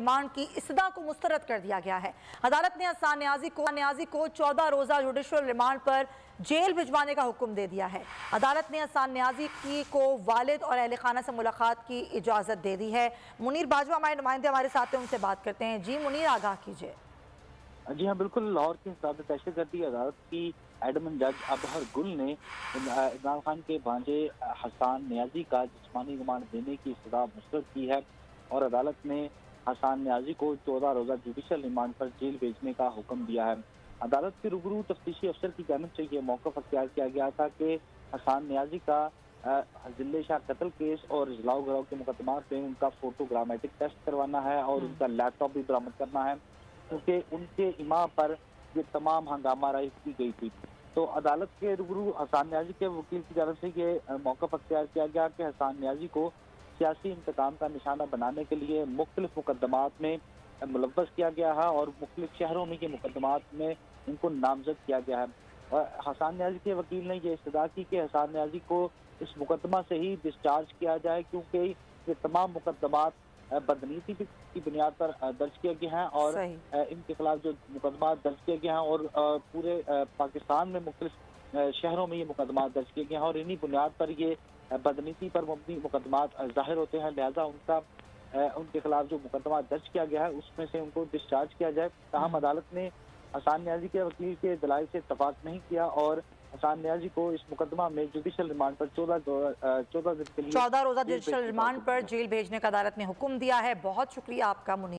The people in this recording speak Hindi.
रिमांड की इस्तदा को मुस्तरद कर दिया गया है। अदालत ने हसन न्याजी को 14 रोज़ा जुडिशल रिमांड पर जेल भिजवाने का हुक्म दे दिया है। अदालत ने हसन न्याजी को वालिद और अहल खाना से मुलाकात की इजाज़त दे दी है। मुनीर बाजवा हमारे नुमाइंदे हमारे साथ हैं, उनसे बात करते हैं। जी मुनीर, आगाह कीजिए। जी हाँ, बिल्कुल। लाहौर की इंसदाद तहसील करती अदालत की एडमिन जज अबहर गुल ने इमरान खान के भांजे हसन न्याजी का जिस्मानी रिमांड देने की इस्तदा मुस्तरद की है और अदालत ने हसन न्याजी को 14 रोज़ा जुडिशल रिमांड पर जेल भेजने का हुक्म दिया है। अदालत के रूबरू तफ्तीशी अफसर की जानिब से यह मौक़िफ़ अख्तियार किया गया था कि हसन न्याजी का जिले शाह कत्ल केस और जलाओ गिराव के मुकदमात में उनका फोटोग्रामेटिक टेस्ट करवाना है और उनका लैपटॉप भी बरामद करना है, क्योंकि उनके इमाम पर ये तमाम हंगामा राइज की गई थी। तो अदालत के रूबरू हसन न्याजी के वकील की जानब से ये मौक़िफ़ अख्तियार किया गया कि हसन न्याजी को सियासी इंतकाम का निशाना बनाने के लिए मुख्तलिफ मुकदमात में मुलव्वस किया गया है और मुख्तलिफ शहरों में ये मुकदमात में इनको नामजद किया गया है। और हसन न्याजी के वकील ने यह इस्तदा की कि हसन न्याजी को इस मुकदमा से ही डिस्चार्ज किया जाए, क्योंकि ये तमाम मुकदमात बदनीति की बुनियाद पर दर्ज किए गए हैं और इनके खिलाफ जो मुकदमात दर्ज किए गए हैं और पूरे पाकिस्तान में मुख्तलिफ शहरों में ये मुकदमात दर्ज किए गए हैं और इन्हीं बुनियाद पर ये बदनीति पर मबनी मुकदमात ज़ाहिर होते हैं। लिहाजा उनके खिलाफ जो मुकदमा दर्ज किया गया है उसमें से उनको डिस्चार्ज किया जाए। ताहम अदालत ने हसन न्याजी के वकील के दलाइल से इत्तफाक नहीं किया और हसन न्याजी को इस मुकदमा में जुडिशल रिमांड पर 14 दिन के लिए 14 रोज़ा जुडिशल रिमांड पर जेल भेजने का अदालत ने हुक्म दिया है। बहुत शुक्रिया आपका मुनीर।